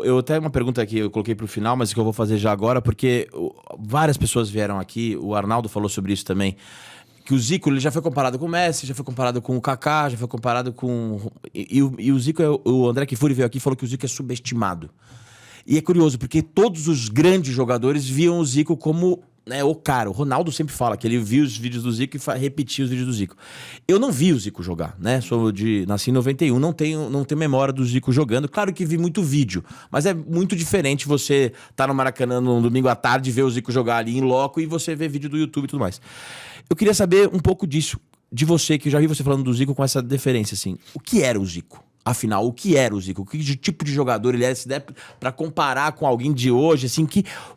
Eu até uma pergunta que eu coloquei pro final, mas que eu vou fazer já agora, porque várias pessoas vieram aqui, o Arnaldo falou sobre isso também, que o Zico ele já foi comparado com o Messi, já foi comparado com o Kaká, já foi comparado com... E o Zico, o André Kfouri veio aqui e falou que o Zico é subestimado. E é curioso, porque todos os grandes jogadores viam o Zico como... o cara, o Ronaldo sempre fala que ele viu os vídeos do Zico e repetia os vídeos do Zico. Eu não vi o Zico jogar, né? Nasci em 91, não tenho memória do Zico jogando. Claro que vi muito vídeo, mas é muito diferente você tá no Maracanã no domingo à tarde, ver o Zico jogar ali em loco e você ver vídeo do YouTube e tudo mais. Eu queria saber um pouco disso, de você, que eu já vi você falando do Zico com essa deferência, assim. O que era o Zico? Afinal, o que era o Zico? Que tipo de jogador ele era? Se der pra comparar com alguém de hoje, assim,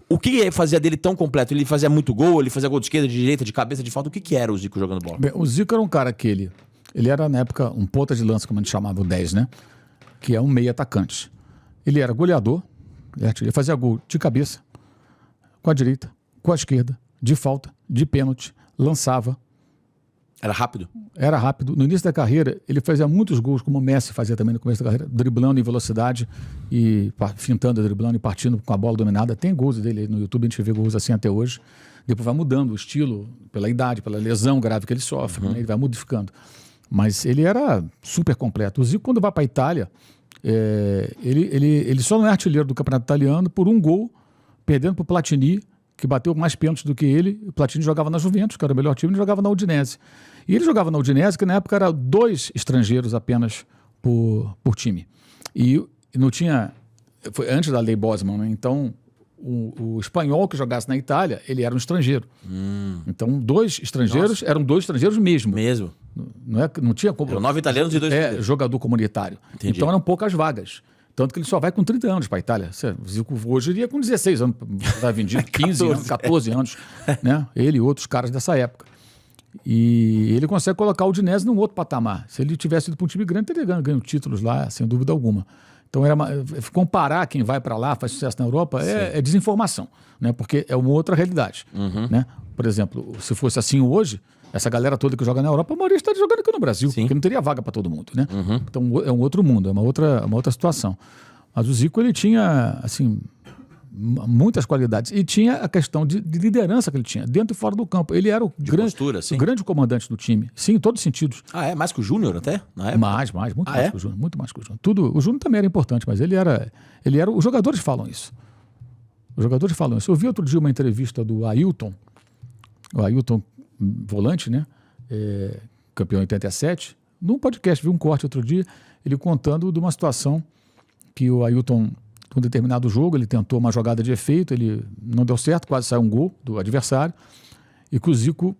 o que fazia dele tão completo? Ele fazia muito gol, ele fazia gol de esquerda, de direita, de cabeça, de falta? O que era o Zico jogando bola? Bem, o Zico era um cara que ele era, na época, um ponta de lança, como a gente chamava o 10, né? Que é um meio atacante. Ele era goleador, ele fazia gol de cabeça, com a direita, com a esquerda, de falta, de pênalti, lançava. Era rápido? Era rápido. No início da carreira, ele fazia muitos gols, como o Messi fazia também no começo da carreira, driblando em velocidade e fintando, driblando e partindo com a bola dominada. Tem gols dele aí no YouTube, a gente vê gols assim até hoje. Depois vai mudando o estilo pela idade, pela lesão grave que ele sofre, né? Ele vai modificando. Mas ele era super completo. O Zico, quando vai para a Itália, ele só não é artilheiro do campeonato italiano por um gol, perdendo para o Platini, que bateu mais pênaltis do que ele. O Platini jogava na Juventus, que era o melhor time, e jogava na Udinese. E ele jogava na Udinese, que na época era 2 estrangeiros apenas por time. E não tinha... Foi antes da lei Bosman, né? Então, o espanhol que jogasse na Itália, ele era um estrangeiro. Então, 2 estrangeiros, eram 2 estrangeiros mesmo. Não tinha como... Eram 9 italianos e 2 estrangeiros. Jogador comunitário. Entendi. Então, eram poucas vagas. Tanto que ele só vai com 30 anos para a Itália. O Zico hoje iria com 16 anos, vai vendido 15 anos, 14 anos, né? Ele e outros caras dessa época. E ele consegue colocar o Udinese num outro patamar. Se ele tivesse ido para um time grande, teria ganho títulos lá, sem dúvida alguma. Então, comparar quem vai para lá, faz sucesso na Europa, é desinformação, né? Porque é uma outra realidade. Né? Por exemplo, se fosse assim hoje, essa galera toda que joga na Europa, a maioria estaria jogando aqui no Brasil, porque não teria vaga para todo mundo. Né? Então, é um outro mundo, é uma outra situação. Mas o Zico, ele tinha, assim, muitas qualidades. E tinha a questão de liderança que ele tinha, dentro e fora do campo. Ele era o grande comandante do time. Sim, em todos os sentidos. Ah, é? Mais que o Júnior até? Na época? Mais, muito mais que o Júnior. Muito mais que o Júnior. O Júnior também era importante, mas ele era... Os jogadores falam isso. Eu vi outro dia uma entrevista do Ailton, o Ailton, volante, né? Campeão em 87. Num podcast, vi um corte outro dia, ele contando de uma situação que o Ailton... Um determinado jogo, ele tentou uma jogada de efeito, ele não deu certo, quase saiu um gol do adversário, e que o Zico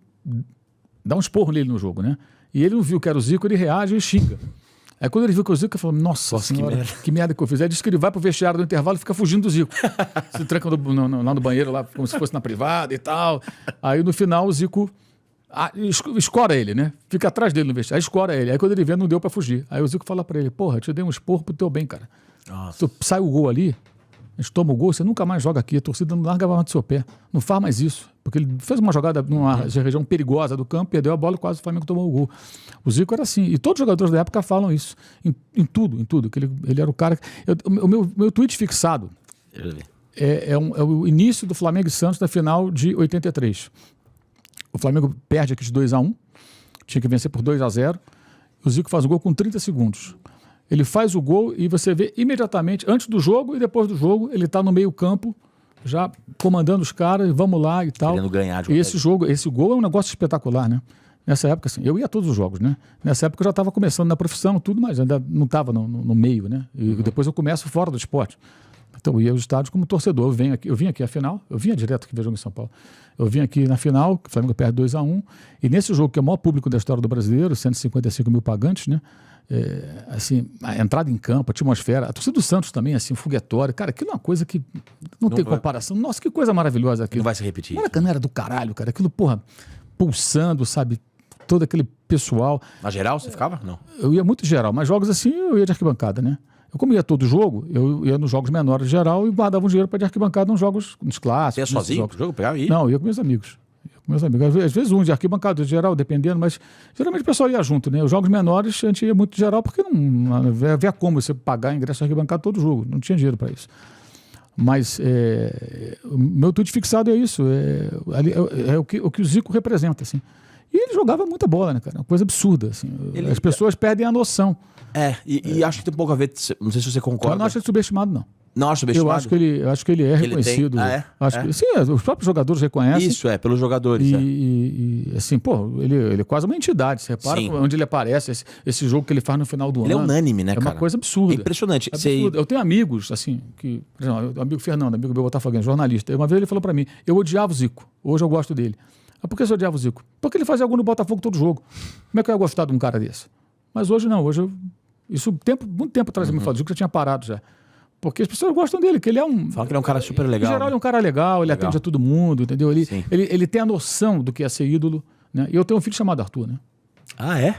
dá um esporro nele no jogo, né? E ele não viu que era o Zico, ele reage e xinga. Aí quando ele viu que era o Zico, ele falou, nossa senhora, que merda que eu fiz. Aí disse que ele vai pro vestiário do intervalo e fica fugindo do Zico. Se tranca lá no banheiro, lá, como se fosse na privada e tal. Aí no final o Zico escora ele, né? Fica atrás dele no vestiário, aí escora ele. Aí quando ele vê, não deu pra fugir. Aí o Zico fala pra ele, porra, eu te dei um esporro pro teu bem, cara. Se sai o gol ali, a gente toma o gol, você nunca mais joga aqui, a torcida não larga mais do seu pé. Não faz mais isso. Porque ele fez uma jogada numa região perigosa do campo, perdeu a bola e quase o Flamengo tomou o gol. O Zico era assim. E todos os jogadores da época falam isso. Em tudo. Que ele era o cara... O meu tweet fixado é o início do Flamengo e Santos da final de 83. O Flamengo perde aqui de 2-1. Tinha que vencer por 2-0. O Zico faz o gol com 30 segundos. Ele faz o gol e você vê imediatamente, antes do jogo e depois do jogo, ele está no meio campo, já comandando os caras, vamos lá e tal. Querendo ganhar de e esse gol é um negócio espetacular, né? Nessa época, assim, eu ia a todos os jogos, né? Nessa época eu já estava começando na profissão, tudo, mas ainda não estava no meio, né? E depois eu começo fora do esporte. Então eu ia aos estádios como torcedor. Eu vim aqui à final, eu vinha direto aqui ver jogo em São Paulo. Eu vim aqui na final, que o Flamengo perde 2-1, e nesse jogo que é o maior público da história do brasileiro, 155 mil pagantes, né? Assim, a entrada em campo, a atmosfera, a torcida do Santos também, assim, foguetório, cara, aquilo é uma coisa que não tem comparação. Nossa, que coisa maravilhosa aquilo. Não vai se repetir. Maracanã era do caralho, cara, aquilo, porra, pulsando, sabe, todo aquele pessoal. Na geral, você ficava? Não. Eu ia muito geral, mas jogos assim, eu ia de arquibancada, né? Eu, como ia todo jogo, eu ia nos jogos menores geral e guardava um dinheiro para de arquibancada nos jogos, nos clássicos. Você ia sozinho? Jogos. Jogo, pegava e ia? Não, eu ia com meus amigos. Meus amigos. Às vezes um de arquibancada, de geral, dependendo, mas geralmente o pessoal ia junto, né? Os jogos menores a gente ia muito de geral porque não havia como você pagar ingresso arquibancada todo jogo. Não tinha dinheiro para isso. Mas o meu tweet fixado é isso. É o que o Zico representa, assim. E ele jogava muita bola, né, cara? Uma coisa absurda, assim. As pessoas perdem a noção. E acho que tem um pouco a ver, não sei se você concorda. Eu não acho ele subestimado, não. Não acho subestimado? Eu acho que ele é reconhecido. Sim, os próprios jogadores reconhecem. Isso, pelos jogadores. E assim, pô, ele é quase uma entidade. Você repara onde ele aparece, esse jogo que ele faz no final do ano. Ele é unânime, né, cara? É uma coisa absurda. É impressionante. Eu tenho amigos, assim, por exemplo, o amigo Fernando, amigo meu botafoguense, jornalista. Uma vez ele falou pra mim, eu odiava o Zico. Hoje eu gosto dele. Mas por que você odiava o Zico? Porque ele fazia gol no Botafogo todo jogo. Como é que eu ia gostar de um cara desse? Mas hoje não, muito tempo atrás eu me falou, o Zico já tinha parado já. Porque as pessoas gostam dele, que ele é um... Fala que ele é um cara super legal. Em geral, ele é um cara legal, ele atende a todo mundo, entendeu? Ele tem a noção do que é ser ídolo, né? E eu tenho um filho chamado Arthur, né? Ah, é?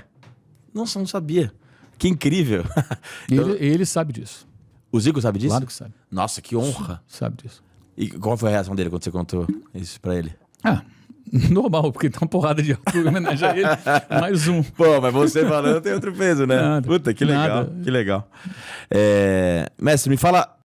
Nossa, não sabia. Que incrível. Ele sabe disso. O Zico sabe disso? Claro que sabe. Nossa, que honra. Sabe disso. E qual foi a reação dele quando você contou isso pra ele? Normal, porque tem uma porrada de Arthur em homenagem a ele. Mais um. Pô, mas você falando tem outro peso, né? Nada, Puta, que legal. nada. Que legal. Mestre, me fala